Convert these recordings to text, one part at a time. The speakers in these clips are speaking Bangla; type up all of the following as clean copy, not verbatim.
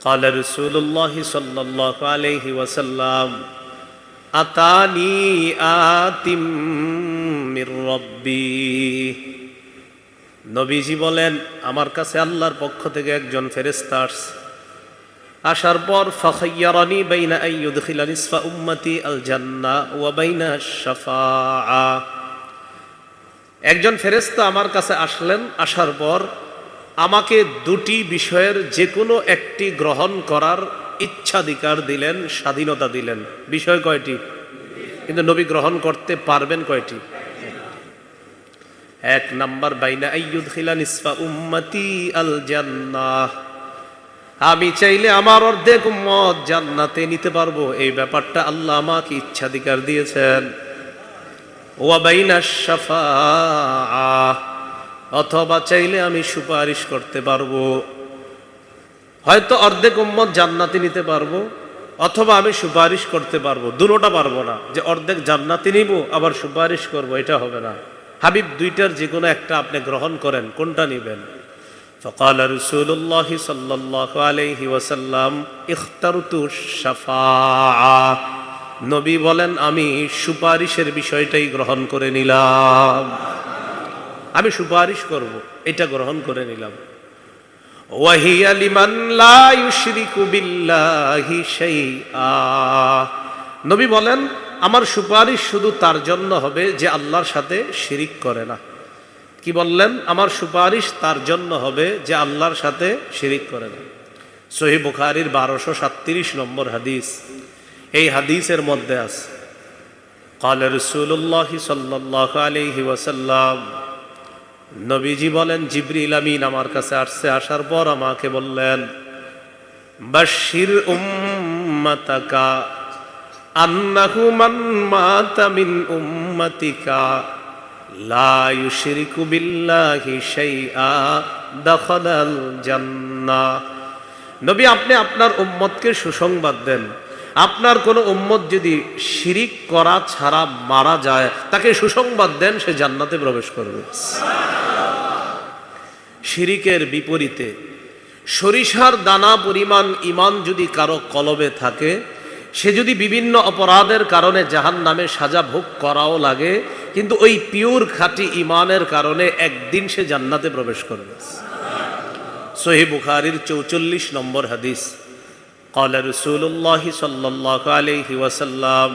قال رسول الله صلى الله عليه وسلم আতানি আতিম মির রব্বি। নবীজি বলেন, আমার কাছে আল্লাহর পক্ষ থেকে একজন ফেরেশতা আসছে। আসার পর ফাখায়্যারানি বাইনা আইয়ুদখিলা নিসফা উম্মতি আল জান্নাহ ওয়া বাইনা আশ-শাফাআ। একজন ফেরেশতা আমার কাছে আসলেন। আসার পর আমাকে দুটি বিষয়ের যে কোনো একটি গ্রহণ করার ইচ্ছাধিকার দিলেন, স্বাধীনতা দিলেন। বিষয় কয়টি? কিন্তু নবী গ্রহণ করতে পারবেন কয়টি? এক নাম্বার, বাইনা আইয়ুদখিলা নিসফা উম্মতি আল জান্নাহ, আমি চাইলে আমার অর্ধেক উম্মত জান্নাতে নিতে পারবো, এই ব্যাপারটা আল্লাহ আমাকে ইচ্ছাধিকার দিয়েছেন। ওয়া বাইনা আশ-শাফাআ, অথবা চাইলে আমি সুপারিশ করতে পারবো। হয়তো অর্ধেক উম্মত জান্নাতে নিতে পারবো, অথবা আমি সুপারিশ করতে পারবো। দুটোটা পারবো না, যে অর্ধেক জান্নাতে নিব আবার সুপারিশ করব, এটা হবে না। হাবিব, দুইটার যে কোনো একটা আপনি গ্রহণ করেন, কোনটা নেবেন? ফাকাল রাসূলুল্লাহ সাল্লাল্লাহু আলাইহি ওয়াসাল্লাম ইখতারতু শাফাআ। নবী বলেন, আমি সুপারিশের বিষয়টাই গ্রহণ করে নিলাম। আমি সুপারিশ করব, এটা গ্রহণ করে নিলাম। ওয়াহিয়া লিমান লা ইউশরিকু বিল্লাহি শাইআ। নবী বলেন, আমার সুপারিশ শুধু তার জন্য হবে যে আল্লাহর সাথে শিরিক করে না। কি বললেন? আমার সুপারিশ তার জন্য হবে যে আল্লাহর সাথে শিরিক করে না। সহিহ বুখারীর 1237 নম্বর হাদিস। এই হাদিসের মধ্যে আছে, قال رسول الله صلى الله عليه وسلم, নবীজি বলেন, জিবরিল আমিন আমার কাছে আসছে। আসার পর আমাকে বললেন, বাশশির উম্মাতাকা আন্নাহু মান মাতা মিন উম্মাতিকা লা ইউশরিকু বিল্লাহি শাইআ দাখালাল জান্নাহ। নবী, আপনি আপনার উম্মতকে সুসংবাদ দেন, আপনার কোন উম্মত যদি শিরিক করা ছাড়া মারা যায়, তাকে সুসংবাদ দেন, সে জান্নাতে প্রবেশ করবে। শিরিকের বিপরীতে সরিষার দানা পরিমাণ ইমান যদি কারো কলবে থাকে, সে যদি বিভিন্ন অপরাধের কারণে জাহান্নামে সাজা ভোগ করাও লাগে, কিন্তু ওই পিওর খাঁটি ইমানের কারণে একদিন সে জান্নাতে প্রবেশ করবে। সহিহ বুখারীর 44 নম্বর হাদিস। قال رسول الله صلى الله عليه وسلم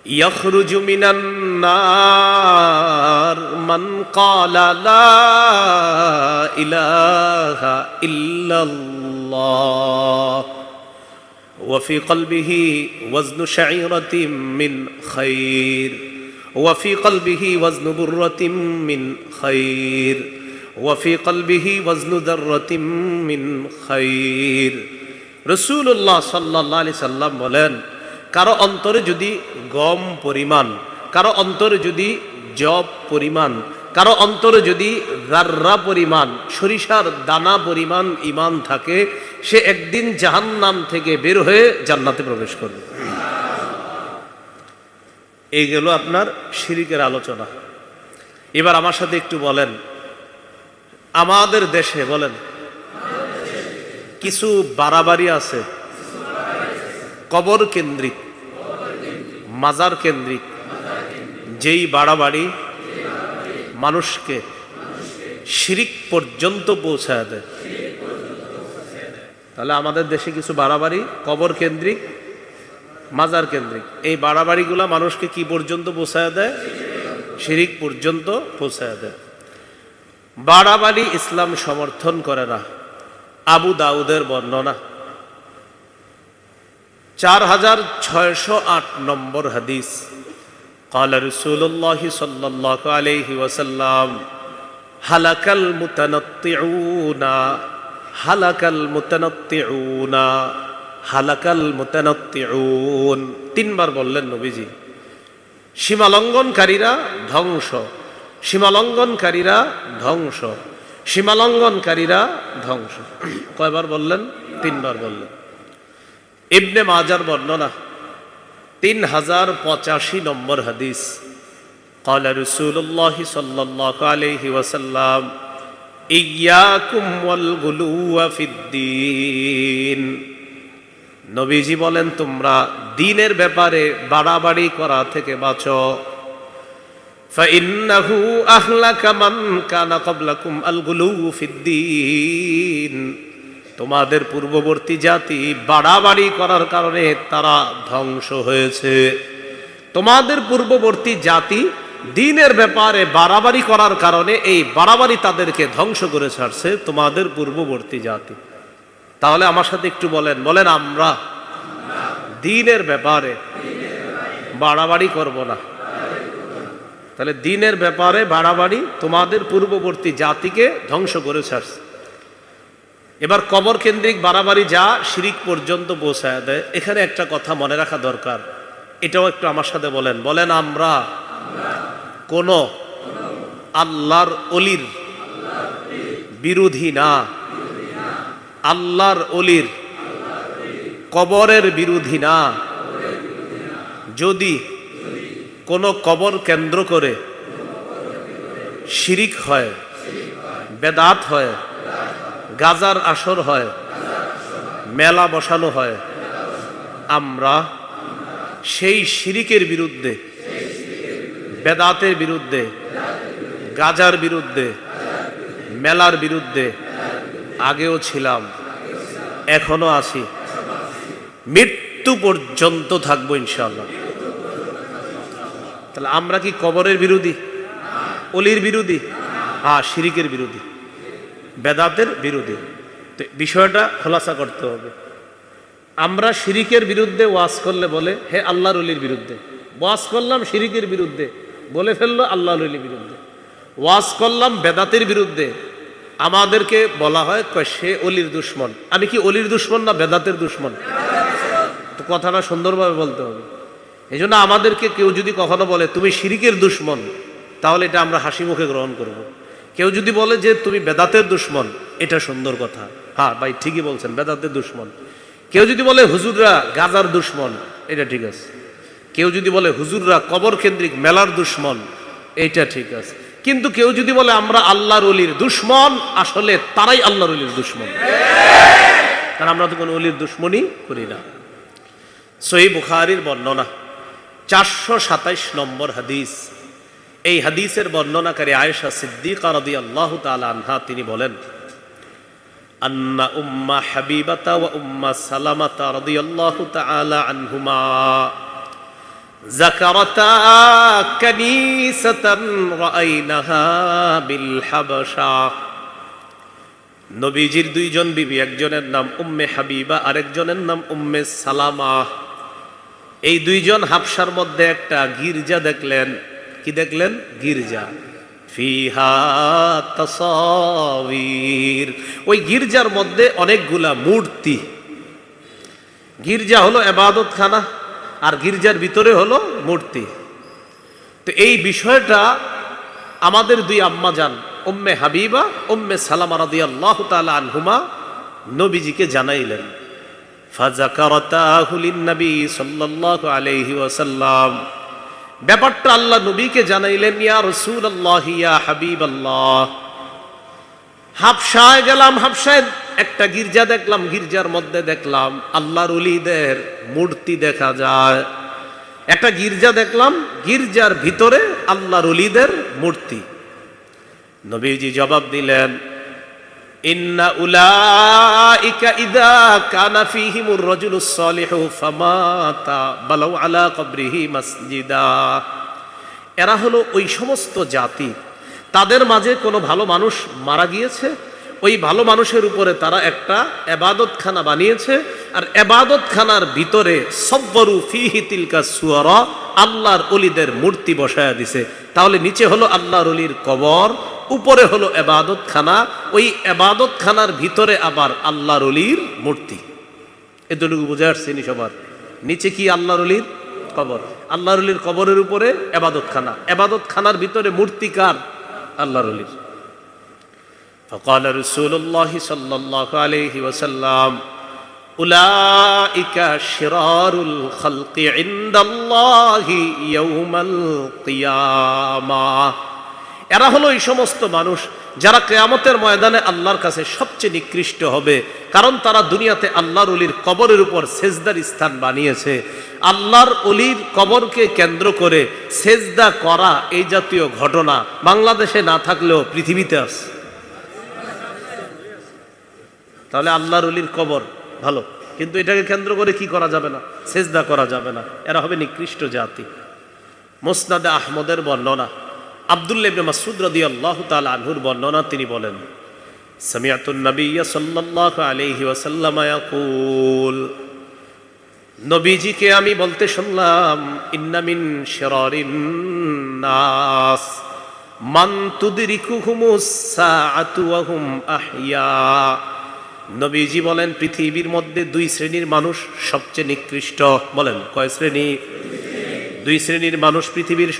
يخرج من النار من قال لا إله إلا الله وفي قلبه وزن شعيرة من خير وفي قلبه وزن برة من خير وفي قلبه وزن ذرة من خير। রাসূলুল্লাহ সাল্লাল্লাহু আলাইহি সাল্লাম বলেন, কারো অন্তরে যদি গম পরিমাণ, কারো অন্তরে যদি জব পরিমাণ, কারো অন্তরে যদি যাররা পরিমাণ, সরিষার দানা পরিমাণ ইমান থাকে, সে একদিন জাহান্নাম থেকে বের হয়ে জান্নাতে প্রবেশ করবে। এই গেল আপনার শিরিকের আলোচনা। এবার আমার সাথে একটু বলেন, আমাদের দেশে বলেন কিছু বাড়াবাড়ি আছে, কবর কেন্দ্রিক, মাজার কেন্দ্রিক, যেই বাড়াবাড়ি মানুষকে শিরিক পর্যন্ত পৌঁছায় দেয়। তাহলে আমাদের দেশে কিছু বাড়াবাড়ি কবর কেন্দ্রিক, মাজার কেন্দ্রিক, এই বাড়াবাড়িগুলা মানুষকে কি পর্যন্ত পৌঁছায় দেয়? শিরিক পর্যন্ত পৌঁছায় দেয়। বাড়াবাড়ি ইসলাম সমর্থন করে না। আবু দাউদের বর্ণনা 4608 নম্বর হাদিস। قال رسول الله صلى الله عليه وسلم هلك المتنطعون هلك المتنطعون هلك المتنطعون। তিনবার বললেন নবীজি, সীমালঙ্ঘনকারীরা ধ্বংস, সীমালঙ্ঘনকারীরা ধ্বংস, সীমালঙ্ঘনকারীরা ধ্বংস। কয়বার বললেন? তিনবার বললেন। ইবনে মাজার বর্ণনা 3085 নম্বর হাদিস। قال رسول الله صلى الله عليه وسلم ইয়াকুম ওয়াল গুলুওয়া ফিদ্দীন, নবীজি বলেন তোমরা দ্বীনের ব্যাপারে বাড়াবাড়ি করা থেকে বাঁচো। ফাইন্নাহু আহলাকা মান কানা ক্বাবলাকুম আল গুলু ফিদ্দীন, তোমাদের পূর্ববর্তী জাতি বাড়াবাড়ি করার কারণে তারা ধ্বংস হয়েছে। তোমাদের পূর্ববর্তী জাতি দ্বীনের ব্যাপারে বাড়াবাড়ি করার কারণে এই বাড়াবাড়ি তাদেরকে ধ্বংস করে ছাড়ছে, তোমাদের পূর্ববর্তী জাতি। তাহলে আমার সাথে একটু বলেন, বলেন আমরা দ্বীনের ব্যাপারে বাড়াবাড়ি করব না। তাহলে দ্বীনের ব্যাপারে বাড়াবাড়ি তোমাদের পূর্ববর্তী জাতিকে ধ্বংস করে ছাড়ছে। এবার কবর কেন্দ্রিক বাড়াবাড়ি যা শিরিক পর্যন্ত পৌঁছায় দেয়, এখানে একটা কথা মনে রাখা দরকার, এটাও একটু আমার সাথে বলেন, বলেন আমরা কোন আল্লাহর অলির বিরোধী না, আল্লাহর অলির কবরের বিরোধী না। যদি কোন কবর কেন্দ্র করে শিরিক হয়, বেদাত হয়, গাজার আসর হয়, মেলা বসানো হয়, আমরা সেই শিরিকের বিরুদ্ধে, বেদাতের বিরুদ্ধে, গাজার বিরুদ্ধে, মেলার বিরুদ্ধে আগেও ছিলাম, এখনো আছি, মৃত্যু পর্যন্ত থাকবো ইনশাআল্লাহ। তাহলে আমরা কি কবরের বিরোধী, অলির বিরোধী? হ্যাঁ, শিরিকের বিরোধী, বেদাতের বিরোধী। তো বিষয়টা খোলাসা করতে হবে। আমরা শিরিকের বিরুদ্ধে ওয়াজ করলে বলে হে আল্লাহর অলির বিরুদ্ধে, ওয়াজ করলাম শিরিকের বিরুদ্ধে, বলে ফেললো আল্লাহর অলির বিরুদ্ধে। ওয়াজ করলাম বেদাতের বিরুদ্ধে, আমাদেরকে বলা হয় সে অলির দুশ্মন। আমি কি অলির দুশ্মন না বেদাতের দুশ্মন? তো কথাটা সুন্দরভাবে বলতে হবে। এই জন্য আমাদেরকে কেউ যদি কখনো বলে তুমি শিরিকের দুশ্মন, তাহলে এটা আমরা হাসি মুখে গ্রহণ করব। কেউ যদি বলে যে তুমি বেদাতের দুশ্মন, এটা সুন্দর কথা, হ্যাঁ ভাই ঠিকই বলছেন, বেদাতের দুশ্মন। কেউ যদি বলে হুজুররা গাজার দুশ্মন, এটা ঠিক আছে। কেউ যদি বলে হুজুররা কবর কেন্দ্রিক মেলার দুশ্মন, এইটা ঠিক আছে। কিন্তু কেউ যদি বলে আমরা আল্লাহর অলির দুশ্মন, আসলে তারাই আল্লাহর অলির দুশ্মন, কারণ আমরা তো কোনো অলির দুশ্মনই করি না। সহিহ বুখারীর বর্ণনা 427 নম্বর হাদিস। এই হাদিসের বর্ণনাকারী আয়েশা সিদ্দিকা রাদিয়াল্লাহু তাআলা আনহা, তিনি বলেন আন্না উম্মা হাবিবাতা ওয়া উম্মা সালামাতা রাদিয়াল্লাহু তাআলা আনহুমা যাকারাতা কানিসাতান রাআইনাহা বিল হাবশা। নবীজির দুইজন বিবি, একজনের নাম উম্মে হাবিবা, আরেকজনের নাম উম্মে সালামা। এই দুইজন হাবশার মধ্যে একটা গির্জা দেখলেন। কি দেখলেন? গির্জা। ফিহা তাসাবির, ওই গির্জার মধ্যে অনেকগুলা মূর্তি। গির্জা হলো ইবাদতখানা, আর গির্জার ভিতরে হলো মূর্তি। তো এই বিষয়টা আমাদের দুই আম্মা জান উম্মে হাবিবা, উম্মে সালামা রাদিয়াল্লাহু তাআলা আনহুমা নবীজিকে জানাইলেন। ফাযাকারাতাহু লিন-নবী সাল্লাল্লাহু আলাইহি ওয়াসাল্লাম, ব্যাপারটা আল্লাহ নবীকে জানাইলেন। ইয়া রাসূলুল্লাহ, ইয়া হাবিবাল্লাহ, হাবশায় গেলাম, হাবশায় একটা গির্জা দেখলাম, গির্জার মধ্যে দেখলাম আল্লাহর ওলিদের মূর্তি দেখা যায়। একটা গির্জা দেখলাম, গির্জার ভিতরে আল্লাহর ওলিদের মূর্তি। নবীজি জবাব দিলেন, ইন্না উলাইকা ইযা কানা ফীহিমুর রাজুলুস সালিহু ফামাতা বালাউ আলা কবরিহি মাসজিদা। এরা হলো ওই সমস্ত জাতি, তাদের মাঝে কোনো ভালো মানুষ মারা গিয়েছে, ওই ভালো মানুষের উপরে তারা একটা ইবাদতখানা বানিয়েছে, আর ইবাদতখানার ভিতরে সব্বরু ফীহি তিলকা সুওয়ারা, আল্লাহর ওলিদের মূর্তি বসায়া দিছে। তাহলে নিচে হলো আল্লাহর ওলির কবর, উপরে হলো ইবাদতখানা, ওই ইবাদতখানার ভিতরে আবার আল্লাহর ওলির মূর্তি। এতটুকু বুঝে আসছেনি সবার? নিচে কি? আল্লাহর ওলির কবর, আল্লাহর ওলির কবরের উপরে ইবাদতখানা, ইবাদতখানার ভিতরে মূর্তি কার? আল্লাহর ওলির। فقال رسول الله صلى الله عليه وسلم أولئك شرار الخلق عند الله يوم القيامة। এরা হলো এই সমস্ত মানুষ যারা কিয়ামতের ময়দানে আল্লাহর কাছে সবচেয়ে নিকৃষ্ট হবে, কারণ তারা দুনিয়াতে আল্লাহর ওলির কবরের উপর সেজদার স্থান বানিয়েছে। আল্লাহর ওলির কবরকে কেন্দ্র করে সেজদা করা এই জাতীয় ঘটনা বাংলাদেশে না থাকলেও পৃথিবীতে আছে। তাহলে আল্লাহর ওলির কবর ভালো, কিন্তু এটাকে কেন্দ্র করে কি করা যাবে না? সেজদা করা যাবে না। এরা হবে নিকৃষ্ট জাতি। মুসনাদে আহমদের বর্ণনা, আব্দুল্লাহ ইবনে মাসউদ রাদিয়াল্লাহু তাআলা আনহুর বর্ণনা, তিনি বলেন, সামিআতুন নবিয়্য সাল্লাল্লাহু আলাইহি ওয়াসাল্লাম ইয়াকুল, নবীজিকে আমি বলতে শুনলাম, ইন্না মিন শিরারিন নাস মান তুদরিকুহুমুস সাআতু ওয়া হুম আহইয়া। নবীজি বলেন, পৃথিবীর মধ্যে দুই শ্রেণীর মানুষ সবচেয়ে নিকৃষ্ট। বলেন কয় শ্রেণী? দুই শ্রেণীর মানুষ পৃথিবীর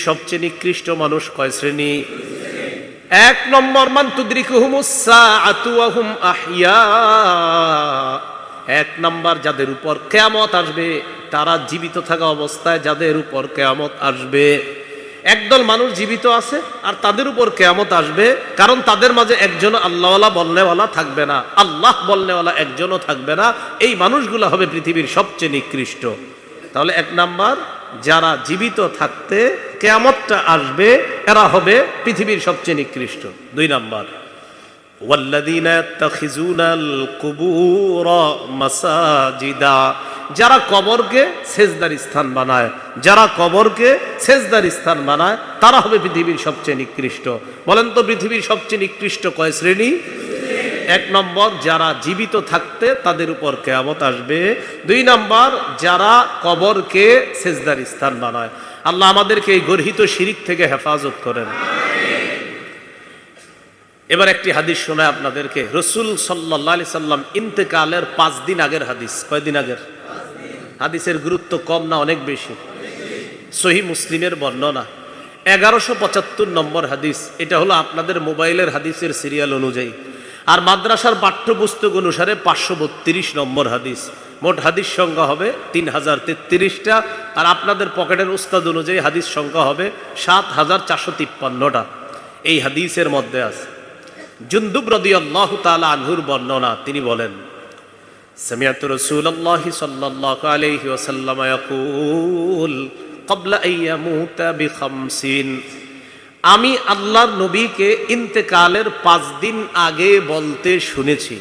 সবচেয়ে নিকৃষ্ট মানুষ কয় শ্রেণী? এক নম্বর, মান তুদরিকুহুমুস সাআতু ওয়া হুম আহইয়া। এক নম্বর, যাদের উপর কিয়ামত আসবে, তারা জীবিত থাকা অবস্থায় যাদের উপর কিয়ামত আসবে। একদল মানুষ জীবিত আছে আর তাদের উপর কিয়ামত আসবে, কারণ তাদের মাঝে একজন আল্লাহওয়ালা বলনেওয়ালা থাকবে না, আল্লাহ বলনেওয়ালা একজনও থাকবে না। এই মানুষগুলো হবে পৃথিবীর সবচেয়ে নিকৃষ্ট। তাহলে এক নাম্বার, যারা জীবিত থাকতে কিয়ামতটা আসবে এরা হবে পৃথিবীর সবচেয়ে নিকৃষ্ট। দুই নাম্বার, ওয়াল্লাযীনা ইয়াত্তাখিযুনাল কুবুরা মাসাজিদা, যারা কবরকে সেজদার স্থান বানায়, যারা কবরকে সেজদার স্থান বানায় তারা হবে পৃথিবীর সবচেয়ে নিকৃষ্ট। বলেন তো পৃথিবীর সবচেয়ে নিকৃষ্ট কয় শ্রেণী? এক নম্বর, যারা জীবিত থাকতে তাদের উপর কিয়ামত আসবে। দুই নম্বর, যারা কবরকে সেজদার স্থান বানায়। আল্লাহ আমাদেরকে এই গর্হিত শিরিক থেকে হেফাজত করেন। এবার একটি হাদিস শোনায় আপনাদেরকে। রাসূল সাল্লাল্লাহু আলাইহি সাল্লাম ইন্তেকালের 5 দিন আগের হাদিস। কয়দিন আগের? হাদিসের গুরুত্ব কম না অনেক বেশি? সহিহ মুসলিমের বর্ণনা 1175 নম্বর হাদিস। এটা হলো আপনাদের মোবাইলের হাদিসের সিরিয়াল অনুযায়ী, আর মাদ্রাসার পাঠ্যপুস্তক অনুসারে 532 নম্বর হাদিস। মোট হাদিস সংখ্যা হবে 3033টা, আর আপনাদের পকেটের উস্তাদ অনুযায়ী হাদিস সংখ্যা হবে 7453টা। এই হাদিসের মধ্যে আছে জুনদুব রাদিয়াল্লাহু তাআলা আনহুর বর্ণনা। তিনি বলেন, সামিআতু রাসূলুল্লাহি সাল্লাল্লাহু আলাইহি ওয়াসাল্লাম ইয়াকুল ক্বাবলা আন ইয়ামুতা বিখামসিন, আমি আল্লাহর নবীকে ইন্তেকালের 5 দিন আগে বলতে শুনেছি।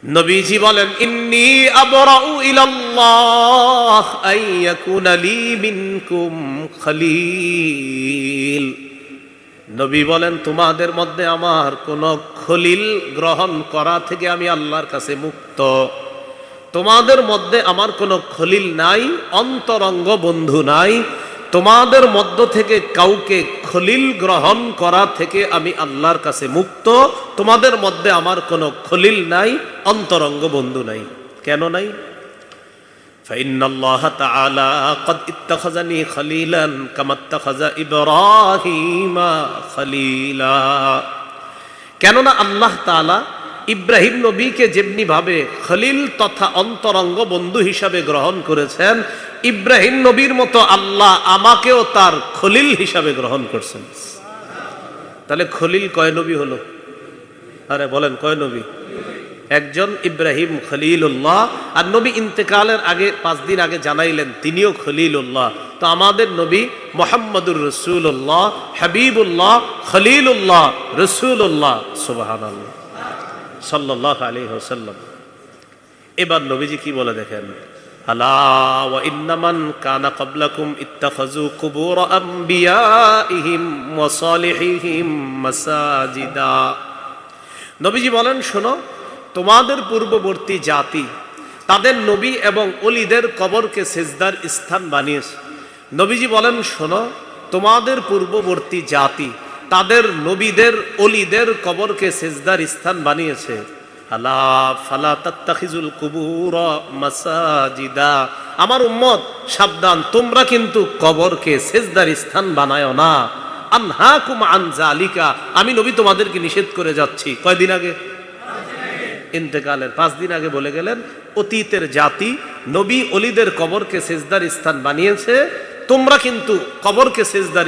নবীজি বলেন, ইন্নী আবরাউ ইলাল্লাহ আন ইয়াকুনা লি মিনকুম খলিল। নবী বলেন, তোমাদের মধ্যে আমার কোন খলিল গ্রহণ করা থেকে আমি আল্লাহর কাছে মুক্ত। তোমাদের মধ্যে আমার কোনো খলিল নাই, অন্তরঙ্গ বন্ধু নাই। তোমাদের মধ্য থেকে কাউকে খলিল গ্রহণ করা থেকে আমি আল্লাহর কাছে মুক্ত। তোমাদের মধ্যে আমার কোনো খলিল নাই, অন্তরঙ্গ বন্ধু নাই। কেন নাই? ফাইন্নাল্লাহা তাআলা ক্বাদ ইত্তাখাযানি খলিলান কামা ইত্তাখাযা ইব্রাহিমা খলিলা। কেননা আল্লাহ তাআলা ইব্রাহিম নবীকে যেমনি ভাবে খলিল তথা অন্তরঙ্গ বন্ধু হিসাবে গ্রহণ করেছেন, ইব্রাহিম নবীর মতো আল্লাহ আমাকেও তার খলিল হিসাবে গ্রহণ করছেন। তাহলে খলিল কয় নবী হলো? আরে বলেন কয় নবী? একজন ইব্রাহিম খলিলুল্লাহ, আর নবী ইন্তেকালের আগে 5 দিন আগে জানাইলেন তিনিও খলিলুল্লাহ। তো আমাদের নবী মুহাম্মদুর রাসূলুল্লাহ, হাবিবুল্লাহ, খলিলুল্লাহ, রাসূলুল্লাহ, সুবহানাল্লাহ সাল্লাল্লাহু আলাইহি ওয়াসাল্লাম। এবার নবীজি কি বলে দেখেন, আলা ওয়া ইন্নামান কানা ক্বাবলাকুম ইত্তাখাযু কুবুর আমবিয়াইহিম ওয়া সালিহিহিম মাসাজিদা। নবীজি বলেন, শোনো, তোমাদের পূর্ববর্তী জাতি তাদের নবী এবং ওলিদের কবরকে সেজদার স্থান বানিয়েছে। নবীজি বলেন, শোনো, তোমাদের পূর্ববর্তী জাতি তাদের নবীদের ওলিদের কবরকে সেজদার স্থান বানিয়েছে। আলা ফালা তাত্তাখিজুল কুবুর মাসাজিদা। আমার উম্মত সাবধান, তোমরা কিন্তু কবরকে সেজদার স্থান বানায় না। আনহাকুম আন যালিকা, আমি নবী তোমাদেরকে নিষেধ করে যাচ্ছি। কয়দিন আগে? ইন্তেকালের 5 দিন আগে বলে গেলেন, অতীতের জাতি নবী ওলিদের কবরকে সেজদার স্থান বানিয়েছে, তোমরা কিন্তু কবরকে সেজদার